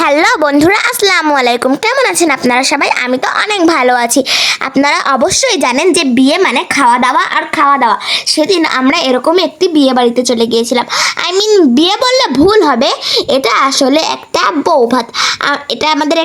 Hello বন্ধুরা, আসসালামু আলাইকুম। কেমন আছেন আপনারা সবাই? আমি তো অনেক ভালো আছি। আপনারা অবশ্যই জানেন যে বিয়ে মানে খাওয়া দাওয়া আর খাওয়া দাওয়া। সেদিন আমরা এরকম একটি বিয়ে বাড়িতে চলে গিয়েছিলাম। বিয়ে বললে ভুল হবে, এটা আসলে একটা বউ ভাত। এটা আমাদের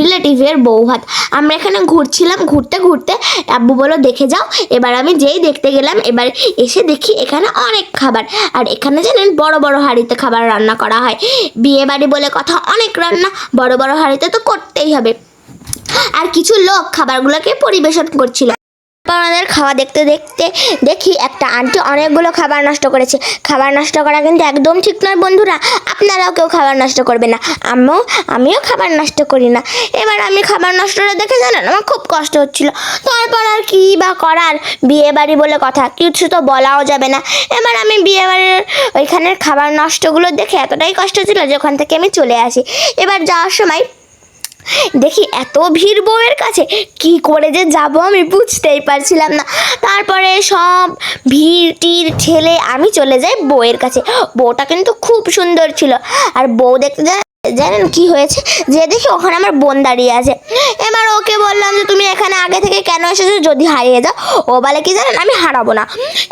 রিলেটিভের বউ ভাত। আমরা এখানে ঘুরছিলাম, ঘুরতে ঘুরতে আব্বু বললো দেখে যাও। এবার আমি যেই দেখতে গেলাম, এবার এসে দেখি এখানে অনেক খাবার। আর এখানে জানেন বড় বড় হাঁড়িতে খাবার রান্না করা হয়। বিয়ে বাড়ি বলে কথা, অনেক রান্না বড় বড় হাঁড়িতে তো করতেই হবে। আর কিছু লোক খাবারগুলোকে পরিবেশন করছিল। ওনাদের খাওয়া দেখতে দেখতে দেখি একটা আন্টি অনেকগুলো খাবার নষ্ট করেছে। খাবার নষ্ট করা কিন্তু একদম ঠিক নয় বন্ধুরা, আপনারাও কেউ খাবার নষ্ট করবে না। আমিও খাবার নষ্ট করি না। এবার আমি খাবার নষ্টটা দেখে জানেন আমার খুব কষ্ট হচ্ছিল। তারপর আর কি বা করার, বিয়ে বাড়ি বলে কথা, কিছু তো বলাও যাবে না। এবার আমি বিয়ে বাড়ির ওইখানের খাবার নষ্টগুলো দেখে এতটাই কষ্ট ছিল যে ওখান থেকে আমি চলে আসি। এবার যাওয়ার সময় দেখি এত ভিড় বউয়ের কাছে, কি করে যে যাব আমি বুঝতেই পারছিলাম না। তারপরে সব ভিড় টির ঠেলে আমি চলে যাই বউয়ের কাছে। বউটা কিন্তু খুব সুন্দর ছিল। আর বউ দেখতে জানেন কি হয়েছে, যে দেখি ওখানে আমার বোন দাঁড়িয়ে আছে। এবার ওকে বললাম যে তুমি এখানে আগে থেকে কেন এসেছো, যদি হারিয়ে যাও? ও বলে কি জানেন, আমি হারাবো না।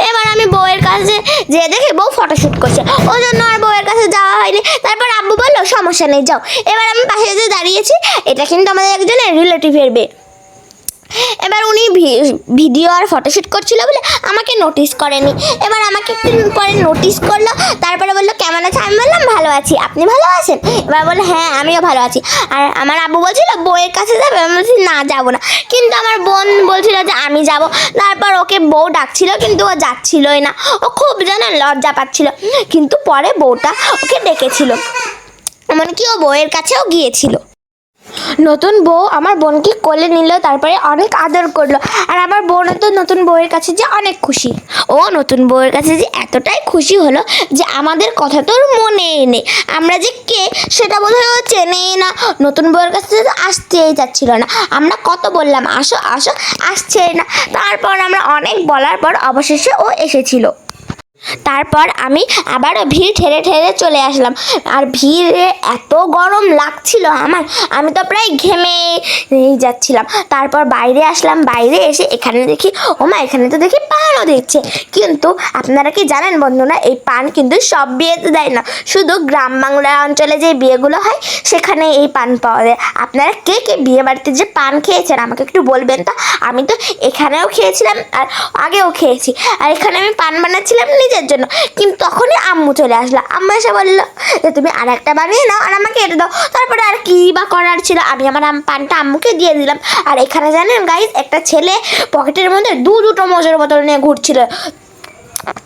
এবার আমি বউয়ের কাছে যে দেখি বউ ফটোশ্যুট করছে, ওই জন্য আর বউয়ের কাছে যাওয়া হয়নি। তারপর আব্বু বললো সমস্যা নেই, যাও। এবার আমি পাশে যে দাঁড়িয়েছি, এটা কিন্তু আমাদের একজনের রিলেটিভের বিয়ে। এবার উনি ভিডিও আর ফটোশ্যুট করছিল বলে আমাকে নোটিস করেনি। এবার আমাকে একটু পরে নোটিস করলো। তারপরে বললো কেমন আছে? আমি বললাম ভালো আছি, আপনি ভালো আছেন? এবার বললো হ্যাঁ আমিও ভালো আছি। আর আমার আব্বু বলছিল বউয়ের কাছে যাবে, আমি বলছি না যাবো না। কিন্তু আমার বোন বলছিল যে আমি যাব। তারপর ওকে বউ ডাকছিল কিন্তু ও যাচ্ছিলই না। ও খুব জানেন লজ্জা পাচ্ছিল। কিন্তু পরে বউটা ওকে ডেকেছিল, এমনকি ও বউয়ের কাছেও গিয়েছিল। নতুন বউ আমার বোনকে কোলে নিল, তারপরে অনেক আদর করলো। আর আমার বোন তো নতুন বউয়ের কাছে যে অনেক খুশি। ও নতুন বউয়ের কাছে যে এতটাই খুশি হলো যে আমাদের কথা তোর মনেই নেই, আমরা যে কে সেটা বোধহয় ও চেনেই না। নতুন বউয়ের কাছে আসতেই যাচ্ছিল না। আমরা কত বললাম আসো আসো, আসছেই না। তারপর আমরা অনেক বলার পর অবশেষে ও এসেছিল। তারপর আমি আবারও ভিড় ঠেলে ঠেলে চলে আসলাম। আর ভিড়ে এত গরম লাগছিল আমার, আমি তো প্রায় ঘেমে যাচ্ছিলাম। তারপর বাইরে আসলাম, বাইরে এসে এখানে দেখি ওমা, এখানে তো দেখি পানও দিচ্ছে। কিন্তু আপনারা কি জানেন বন্ধুরা, এই পান কিন্তু সব বিয়েতে দেয় না, শুধু গ্রাম বাংলা অঞ্চলে যে বিয়েগুলো হয় সেখানে এই পান পাওয়া যায়। আপনারা কে কে বিয়ে বাড়িতে যে পান খেয়েছেন আমাকে একটু বলবেন তো। আমি তো এখানেও খেয়েছিলাম আর আগেও খেয়েছি। আর এখানে আমি পান বানাচ্ছিলাম নিজের জন্য, কিন্তু তখনই আম্মু চলে আসলো। আম্মু এসে বললো যে তুমি আর একটা বানিয়ে নাও আর আমাকে এটা দাও। তারপরে আর কি বা করার ছিল, আমি আমার পানটা আম্মুকে দিয়ে দিলাম। আর এখানে জানেন গাইস, একটা ছেলে পকেটের মধ্যে দুটো মজুর বোতল নিয়ে ঘুরছিল।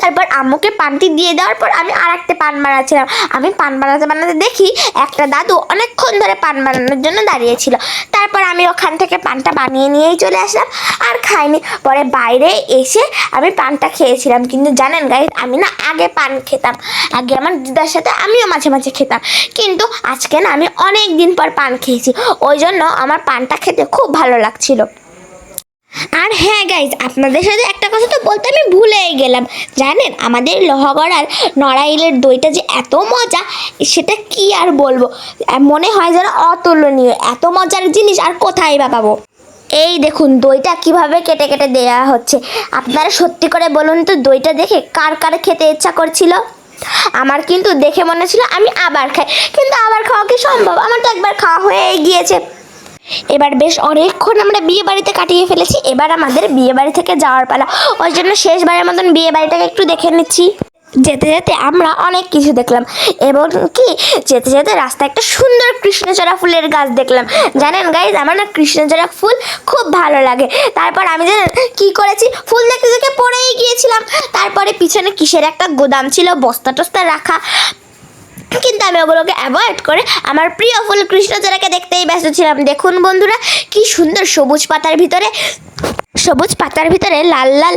তারপর আম্মুকে পানটি দিয়ে দেওয়ার পর আমি আর একটা পান বানাচ্ছিলাম। আমি পান বানাতে বানাতে দেখি একটা দাদু অনেকক্ষণ ধরে পান বানানোর জন্য দাঁড়িয়েছিল। তারপর আমি ওখান থেকে পানটা বানিয়ে নিয়েই চলে আসলাম, আর খাইনি। পরে বাইরে এসে আমি পানটা খেয়েছিলাম। কিন্তু জানেন গাইস, আমি না আগে পান খেতাম, আগে আমার দিদার সাথে আমিও মাঝে মাঝে খেতাম। কিন্তু আজকে না আমি অনেক দিন পর পান খেয়েছি, ওই জন্য আমার পানটা খেতে খুব ভালো লাগছিল। আর হ্যাঁ গাইজ, আপনাদের সাথে একটা কথা তো বলতে আমি ভুলেই গেলাম। জানেন আমাদের লোহাগড়ার নড়াইলের দইটা যে এত মজা, সেটা কি আর বলবো। মনে হয় যেন অতুলনীয়, এত মজার জিনিস আর কোথায় বা পাবো। এই দেখুন দইটা কিভাবে কেটে কেটে দেওয়া হচ্ছে। আপনারা সত্যি করে বলুন তো, দইটা দেখে কার কার খেতে ইচ্ছা করছিল? আমার কিন্তু দেখে মনে ছিল আমি আবার খাই, কিন্তু আবার খাওয়া কি সম্ভব? আমার তো একবার খাওয়া হয়ে গিয়েছে। এবার বেশ অনেকক্ষণ আমরা বিয়ে বাড়িতে কাটিয়ে ফেলেছি। এবার আমাদের বিয়ে বাড়ি থেকে যাওয়ার পালা, ওই জন্য শেষবারের মতন বিয়ে বাড়িটাকে একটু দেখে নিচ্ছি। যেতে যেতে আমরা অনেক কিছু দেখলাম, এবং কি যেতে যেতে রাস্তায় একটা সুন্দর কৃষ্ণচূড়া ফুলের গাছ দেখলাম। জানেন গাইজ, আমার না কৃষ্ণচূড়া ফুল খুব ভালো লাগে। তারপর আমি জানেন কি করেছি, ফুল দেখতে দেখে পড়েই গিয়েছিলাম। তারপরে পিছনে কিসের একটা গোদাম ছিল, বস্তা টস্তা রাখা, কিন্তু আমি ওগুলোকে অ্যাভয়েড করে আমার প্রিয় ফুল কৃষ্ণচূড়াকে দেখতেই ব্যস্ত ছিলাম। দেখুন বন্ধুরা কি সুন্দর, সবুজ পাতার ভিতরে লাল লাল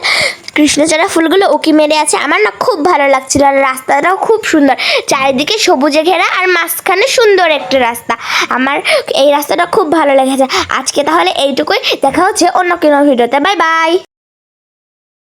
কৃষ্ণচূড়া ফুলগুলো উকি মেরে আছে। আমার না খুব ভালো লাগছিল। আর রাস্তাটাও খুব সুন্দর, চারিদিকে সবুজে ঘেরা আর মাঝখানে সুন্দর একটা রাস্তা। আমার এই রাস্তাটা খুব ভালো লেগেছে। আজকে তাহলে এইটুকুই, দেখা হচ্ছে অন্য কোনো ভিডিওতে। Bye bye.